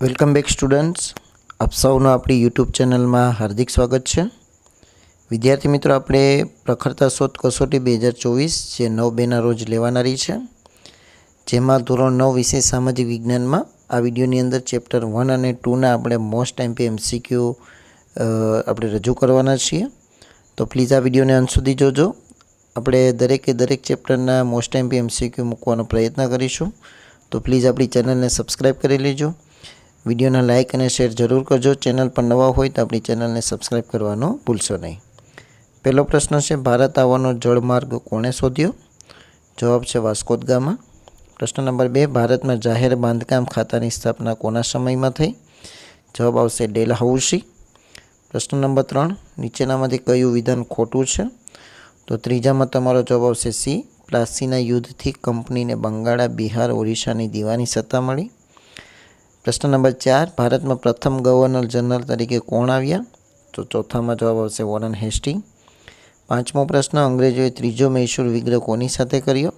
Welcome back students, આપ સૌનું આપણી યુટ્યુબ ચેનલમાં હાર્દિક સ્વાગત છે. વિદ્યાર્થી મિત્રો, આપણે પ્રખરતા શોધ કસોટી 2024 જે 9/2ના રોજ લેવાનારી છે, જેમાં ધોરણ 9 વિષય સામાજિક વિજ્ઞાનમાં આ વિડીયોની અંદર ચેપ્ટર 1 અને 2ના આપણે મોસ્ટ એમપી એમસીક્યુ આપણે રજૂ કરવાના છીએ. તો પ્લીઝ આ વિડીયોને અંત સુધી જોજો. આપણે દરેક ચેપ્ટરના મોસ્ટ એમપી એમસીક્યુ મૂકવાનો પ્રયત્ન કરીશું. તો પ્લીઝ આપણી ચેનલને સબસ્ક્રાઈબ કરી લેજો. વિડીયોને લાઇક અને શેર જરૂર કરજો. ચેનલ પર નવા હોય તો આપણી ચેનલને સબસ્ક્રાઈબ કરવાનું ભૂલશો નહીં. પહેલો પ્રશ્ન છે, ભારત આવવાનો જળમાર્ગ કોણે શોધ્યો? જવાબ છે વાસ્કો દ ગામા. પ્રશ્ન નંબર 2, ભારતમાં જાહેર બાંધકામ ખાતાની સ્થાપના કોના સમયમાં થઈ? જવાબ આવશે ડેલહાઉસી. પ્રશ્ન નંબર 3, નીચેનામાંથી કયું વિધાન ખોટું છે? તો ત્રીજામાં તમારો જવાબ આવશે સી, પ્લાસીના યુદ્ધથી કંપનીને બંગાળા, બિહાર, ઓરિસ્સાની દીવાની સત્તા મળી. પ્રશ્ન નંબર 4, ભારતમાં પ્રથમ ગવર્નર જનરલ તરીકે કોણ આવ્યા? તો ચોથામાં જવાબ આવશે વોરન હેસ્ટિંગ. 5મો પ્રશ્ન, અંગ્રેજોએ ત્રીજો મૈસૂર વિગ્રહ કોની સાથે કર્યો?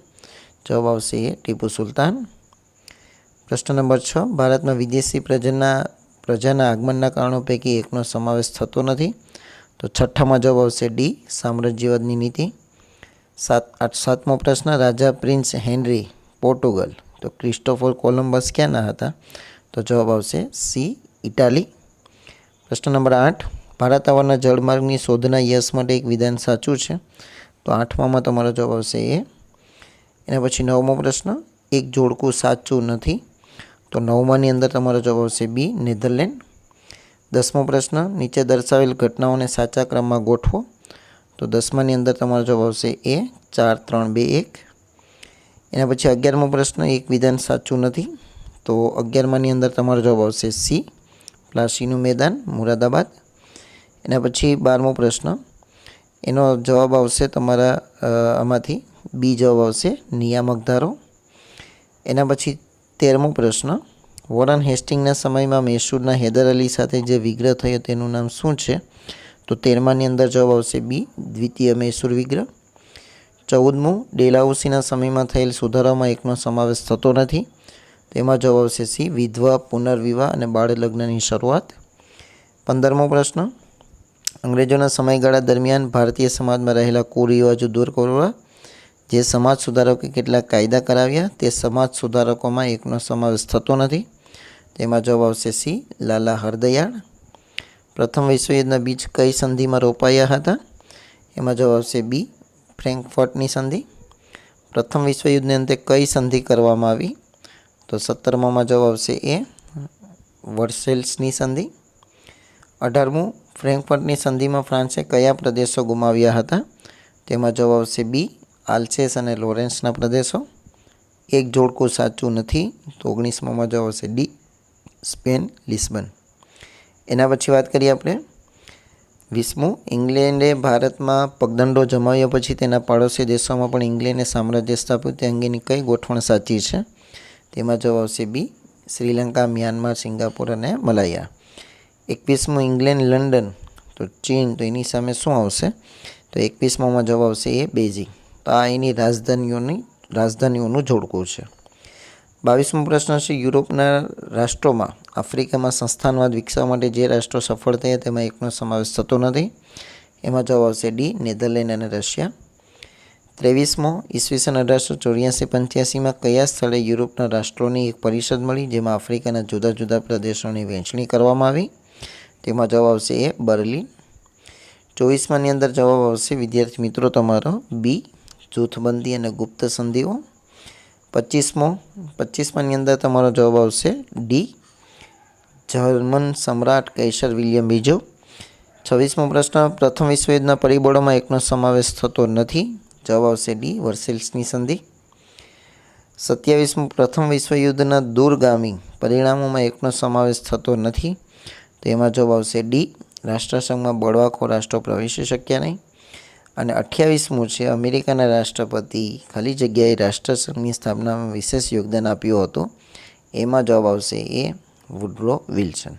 જવાબ આવશે એ ટીપુ સુલતાન. પ્રશ્ન નંબર 6, ભારતમાં વિદેશી પ્રજાના આગમનના કારણો પૈકી એકનો સમાવેશ થતો નથી. તો છઠ્ઠામાં જવાબ આવશે ડી, સામ્રાજ્યવાદની નીતિ. 7મો પ્રશ્ન, રાજા પ્રિન્સ હેનરી પોર્ટુગલ તો ક્રિસ્ટોફર કોલમ્બસ ક્યાંના હતા? તો જવાબ આવશે સી, ઇટાલી. પ્રશ્ન નંબર 8, ભારત આવવાના જળમાર્ગની શોધના યશ માટે એક વિધાન સાચું છે. તો 8મામાં તમારો જવાબ આવશે એ. એના પછી 9મો પ્રશ્ન, એક જોડકું સાચું નથી. તો 9માની અંદર તમારો જવાબ આવશે બી, નેધરલેન્ડ. 10મો પ્રશ્ન, નીચે દર્શાવેલ ઘટનાઓને સાચા ક્રમમાં ગોઠવો. તો 10માની અંદર તમારો જવાબ આવશે એ, 4, 3, 2, 1. એના પછી 11મો પ્રશ્ન, એક વિધાન સાચું નથી. તો 11માની અંદર તમારો જવાબ આવશે સી, પ્લાસીનું મેદાન, મુરાદાબાદ. એના પછી 12મો પ્રશ્ન, એનો જવાબ આવશે તમારા આમાંથી બી જવાબ આવશે, નિયામક ધારો. એના પછી 13મો પ્રશ્ન, વોરન હેસ્ટિંગના સમયમાં મૈસૂરના હૈદર અલી સાથે જે વિગ્રહ થયો તેનું નામ શું છે? તો 13માની અંદર જવાબ આવશે બી, દ્વિતીય મૈસૂર વિગ્રહ. 14મું, ડેલહાઉસીના સમયમાં થયેલ સુધારાઓમાં એકનો સમાવેશ થતો નથી. તેમાં જવાબ આવશે સી, વિધવા, પુનર્વિવાહ અને બાળ લગ્નની શરૂઆત. 15મો પ્રશ્ન, અંગ્રેજોના સમયગાળા દરમિયાન ભારતીય સમાજમાં રહેલા કુરિવાજો દૂર કરવા જે સમાજ સુધારકે કેટલાક કાયદા કરાવ્યા, તે સમાજ સુધારકોમાં એકનો સમાવેશ થતો નથી. તેમાં જવાબ આવશે સી, લાલા હરદયાળ. પ્રથમ વિશ્વયુદ્ધના બીજ કઈ સંધિમાં રોપાયા હતા? એમાં જવાબ આવશે બી, ફ્રેન્કફર્ટની સંધિ. પ્રથમ વિશ્વયુદ્ધને અંતે કઈ સંધિ કરવામાં આવી? તો 17મામાં જવાબ આવશે એ, વર્સેલ્સની સંધિ. 18મું, ફ્રેન્કફર્ટની સંધિમાં ફ્રાન્સે કયા પ્રદેશો ગુમાવ્યા હતા? તેમાં જવાબ આવશે બી, આલ્સેસ અને લોરેન્સના પ્રદેશો. એક જોડકું સાચું નથી. તો 19મામાં જવાબ આવશે ડી, સ્પેન, લિસ્બન. એના પછી વાત કરીએ આપણે 20મું, ઇંગ્લેન્ડે ભારતમાં પગદંડો જમાવ્યા પછી તેના પાડોશી દેશોમાં પણ ઇંગ્લેન્ડે સામ્રાજ્ય સ્થાપ્યું તે અંગેની કઈ ગોઠવણ સાચી છે? તેમાં જવાબ આવશે બી, શ્રીલંકા, મ્યાનમાર, સિંગાપુર અને મલાયા. 21મું, ઇંગ્લેન્ડ, લંડન તો ચીન, તો એની સામે શું આવશે? તો 21મામાં જવાબ આવશે એ, બેઇજિંગ. તો આ એની રાજધાનીઓનું જોડકું છે. 22મો પ્રશ્ન છે, યુરોપના રાષ્ટ્રોમાં આફ્રિકામાં સંસ્થાનવાદ વિકસાવવા માટે જે રાષ્ટ્રો સફળ થયા તેમાં એકનો સમાવેશ થતો નથી. એમાં જવાબ આવશે ડી, નેધરલેન્ડ અને રશિયા. 23મો, ઈસવીસન 1884-85માં કયા સ્થળે યુરોપના રાષ્ટ્રોની એક પરિષદ મળી જેમાં આફ્રિકાના જુદા જુદા પ્રદેશોની વહેંચણી કરવામાં આવી? તેમાં જવાબ આવશે એ, બર્લિન. 24માની અંદર જવાબ આવશે વિદ્યાર્થી મિત્રો તમારો બી, જૂથબંધી અને ગુપ્ત સંધિઓ. 25માની અંદર તમારો જવાબ આવશે ડી, જર્મન સમ્રાટ કૈસર વિલિયમ બીજો. 26મો પ્રશ્ન, પ્રથમ વિશ્વયુદ્ધના પરિબળોમાં એકનો સમાવેશ થતો નથી. જવાબ આવશે ડી, વર્સેલ્સની સંધિ. 27મું, પ્રથમ વિશ્વયુદ્ધના દૂરગામી પરિણામોમાં એકનો સમાવેશ થતો નથી. તો એમાં જવાબ આવશે ડી, રાષ્ટ્રસંઘમાં બળવાખોર રાષ્ટ્રો પ્રવેશી શક્યા નહીં. અને 28મું છે, અમેરિકાના રાષ્ટ્રપતિ ખાલી જગ્યાએ રાષ્ટ્રસંઘની સ્થાપનામાં વિશેષ યોગદાન આપ્યું હતું. એમાં જવાબ આવશે એ, વુડરો વિલ્સન.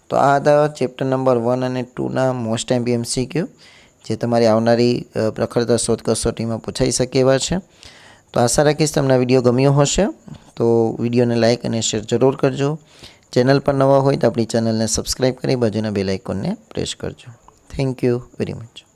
તો આ હતા ચેપ્ટર નંબર 1 અને 2ના મોસ્ટ એમપી એમસીક્યુ જે તમારી આવનારી પ્રખરતા શોધ કસોટીમાં પૂછાઈ શકે એવા છે. તો આશા રાખીશ તમને વિડીયો ગમ્યો હશે. તો વિડીયોને લાઇક અને શેર જરૂર કરજો. ચેનલ પર નવા હોય તો આપણી ચેનલને સબસ્ક્રાઈબ કરી બાજુના બેલ આઇકોનને પ્રેસ કરજો. Thank you very much.